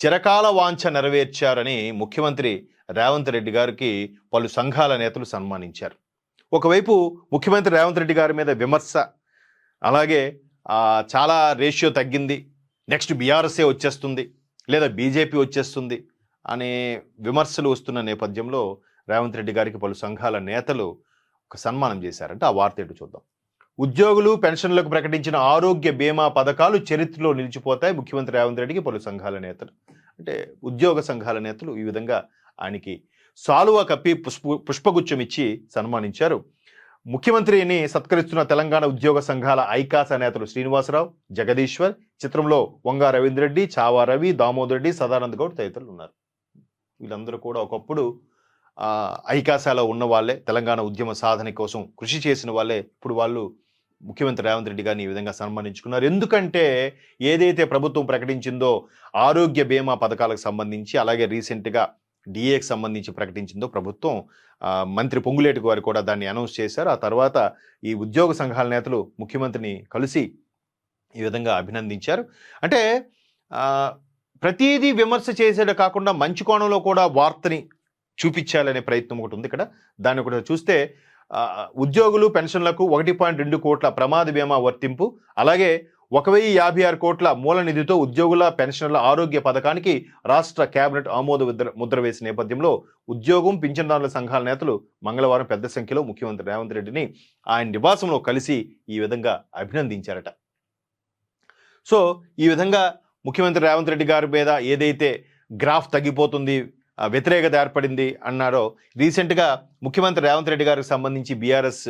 చిరకాల వాంఛ నెరవేర్చారని ముఖ్యమంత్రి రేవంత్ రెడ్డి గారికి పలు సంఘాల నేతలు సన్మానించారు. ఒకవైపు ముఖ్యమంత్రి రేవంత్ రెడ్డి గారి మీద విమర్శ, అలాగే చాలా రేషియో తగ్గింది, నెక్స్ట్ బీఆర్ఎస్ఏ వచ్చేస్తుంది లేదా బీజేపీ వచ్చేస్తుంది అనే విమర్శలు వస్తున్న నేపథ్యంలో రేవంత్ రెడ్డి గారికి పలు సంఘాల నేతలు ఒక సన్మానం చేశారంటే ఆ వార్త ఏంటో చూద్దాం. ఉద్యోగులు పెన్షన్లకు ప్రకటించిన ఆరోగ్య బీమా పథకాలు చరిత్రలో నిలిచిపోతాయి. ముఖ్యమంత్రి రేవంత్ రెడ్డికి పలు సంఘాల నేతలు, అంటే ఉద్యోగ సంఘాల నేతలు ఈ విధంగా ఆయనకి సాలువా కప్పి పుష్పగుచ్చం ఇచ్చి సన్మానించారు. ముఖ్యమంత్రిని సత్కరిస్తున్న తెలంగాణ ఉద్యోగ సంఘాల ఐకాస నేతలు శ్రీనివాసరావు, జగదీశ్వర్, చిత్రంలో వంగా రవీంద్ర రెడ్డి, చావా రవి, దామోదర్ రెడ్డి, సదానంద గౌడ్ తదితరులు ఉన్నారు. వీళ్ళందరూ కూడా ఒకప్పుడు ఐకాసాలో ఉన్న వాళ్ళే, తెలంగాణ ఉద్యమ సాధన కోసం కృషి చేసిన వాళ్ళే. ఇప్పుడు వాళ్ళు ముఖ్యమంత్రి రేవంత్ రెడ్డి గారిని ఈ విధంగా సన్మానించుకున్నారు. ఎందుకంటే ఏదైతే ప్రభుత్వం ప్రకటించిందో ఆరోగ్య బీమా పథకాలకు సంబంధించి, అలాగే రీసెంట్గా డిఏకి సంబంధించి ప్రకటించిందో ప్రభుత్వం, మంత్రి పొంగులేటి గారు కూడా దాన్ని అనౌన్స్ చేశారు. ఆ తర్వాత ఈ ఉద్యోగ సంఘాల నేతలు ముఖ్యమంత్రిని కలిసి ఈ విధంగా అభినందించారు. అంటే ప్రతిదీ విమర్శ చేసేది కాకుండా మంచి కోణంలో కూడా వార్తని చూపించాలనే ప్రయత్నం ఒకటి ఉంది ఇక్కడ. దాన్ని కూడా చూస్తే ఉద్యోగులు పెన్షన్లకు 1.2 కోట్ల ప్రమాద బీమా వర్తింపు, అలాగే 1056 కోట్ల మూల నిధితో ఉద్యోగుల పెన్షన్ల ఆరోగ్య పథకానికి రాష్ట్ర కేబినెట్ ఆమోద ముద్ర వేసిన నేపథ్యంలో ఉద్యోగం పింఛన్దారుల సంఘాల నేతలు మంగళవారం పెద్ద సంఖ్యలో ముఖ్యమంత్రి రేవంత్ రెడ్డిని ఆయన నివాసంలో కలిసి ఈ విధంగా అభినందించారట. సో ఈ విధంగా ముఖ్యమంత్రి రేవంత్ రెడ్డి గారి మీద ఏదైతే గ్రాఫ్ తగ్గిపోతుంది, వ్యతిరేకత ఏర్పడింది అన్నారో, రీసెంట్గా ముఖ్యమంత్రి రేవంత్ రెడ్డి గారికి సంబంధించి బీఆర్ఎస్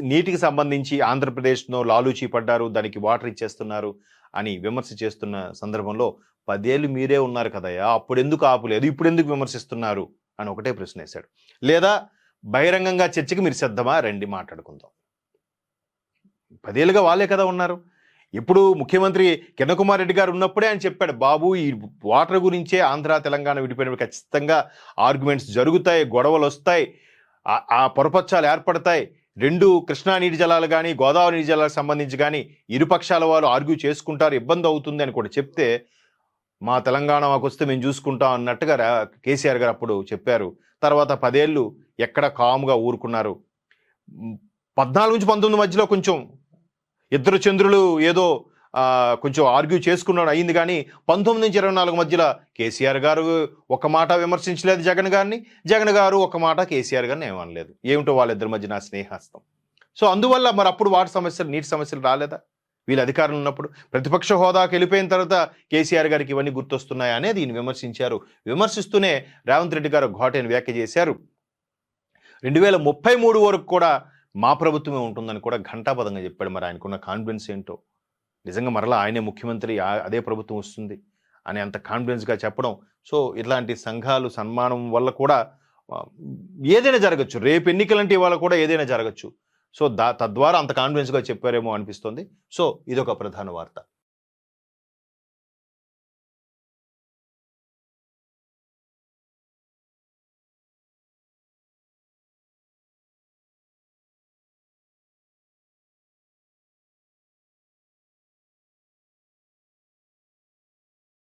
నీటికి సంబంధించి ఆంధ్రప్రదేశ్లో లాలూచీ పడ్డారు, దానికి వాటర్ ఇచ్చేస్తున్నారు అని విమర్శ చేస్తున్న సందర్భంలో 10 ఏళ్ళు మీరే ఉన్నారు కదయ్యా, అప్పుడు ఎందుకు ఆపులేదు, ఇప్పుడు ఎందుకు విమర్శిస్తున్నారు అని ఒకటే ప్రశ్న వేశాడు. లేదా బహిరంగంగా చర్చకి మీరు సిద్ధమా, రండి మాట్లాడుకుందాం. 10 ఏళ్ళుగా వాళ్ళే కదా ఉన్నారు. ఇప్పుడు ముఖ్యమంత్రి కిరణ్ కుమార్ రెడ్డి గారు ఉన్నప్పుడే ఆయన చెప్పాడు, బాబు ఈ వాటర్ గురించే ఆంధ్ర తెలంగాణ విడిపోయినప్పుడు ఖచ్చితంగా ఆర్గ్యుమెంట్స్ జరుగుతాయి, గొడవలు వస్తాయి, ఆ పొరపచ్చాలు ఏర్పడతాయి, 2 కృష్ణా నీటి జలాలు కానీ గోదావరి నీటి జలాలకు సంబంధించి కానీ ఇరుపక్షాల వాళ్ళు ఆర్గ్యూ చేసుకుంటారు, ఇబ్బంది అవుతుంది అని కూడా చెప్తే, మా తెలంగాణ మాకు వస్తే మేము చూసుకుంటాం అన్నట్టుగా కేసీఆర్ గారు అప్పుడు చెప్పారు. తర్వాత 10 ఏళ్ళు ఎక్కడ కామ్గా ఊరుకున్నారు. 14 నుంచి 19 మధ్యలో కొంచెం ఇద్దరు చంద్రులు ఏదో కొంచెం ఆర్గ్యూ చేసుకున్నాడు అయింది, కానీ 19 నుంచి 24 మధ్యలో కేసీఆర్ గారు ఒక మాట విమర్శించలేదు జగన్ గారిని, జగన్ గారు ఒక మాట కేసీఆర్ గారిని ఏమనలేదు. ఏమిటో వాళ్ళిద్దరి మధ్య నా స్నేహస్తం. సో అందువల్ల మరి అప్పుడు వాటర్ సమస్యలు, నీటి సమస్యలు రాలేదా వీళ్ళు అధికారంలో ఉన్నప్పుడు? ప్రతిపక్ష హోదాకి వెళ్ళిపోయిన తర్వాత కేసీఆర్ గారికి ఇవన్నీ గుర్తొస్తున్నాయి అనేది ఈయన విమర్శించారు. విమర్శిస్తూనే రేవంత్ రెడ్డి గారు ఘాటైన వ్యాఖ్య చేశారు. 2033 వరకు కూడా మా ప్రభుత్వమే ఉంటుందని కూడా ఘంటాపదంగా చెప్పాడు. మరి ఆయనకున్న కాన్ఫిడెన్స్ ఏంటో, నిజంగా మరలా ఆయనే ముఖ్యమంత్రి, అదే ప్రభుత్వం వస్తుంది అని అంత కాన్ఫిడెన్స్గా చెప్పడం. సో ఇట్లాంటి సంఘాలు సన్మానం వల్ల కూడా ఏదైనా జరగచ్చు, రేపు ఎన్నికలంటే ఇవాళ కూడా ఏదైనా జరగచ్చు. సో తద్వారా అంత కాన్ఫిడెన్స్గా చెప్పారేమో అనిపిస్తుంది. సో ఇదొక ప్రధాన వార్త.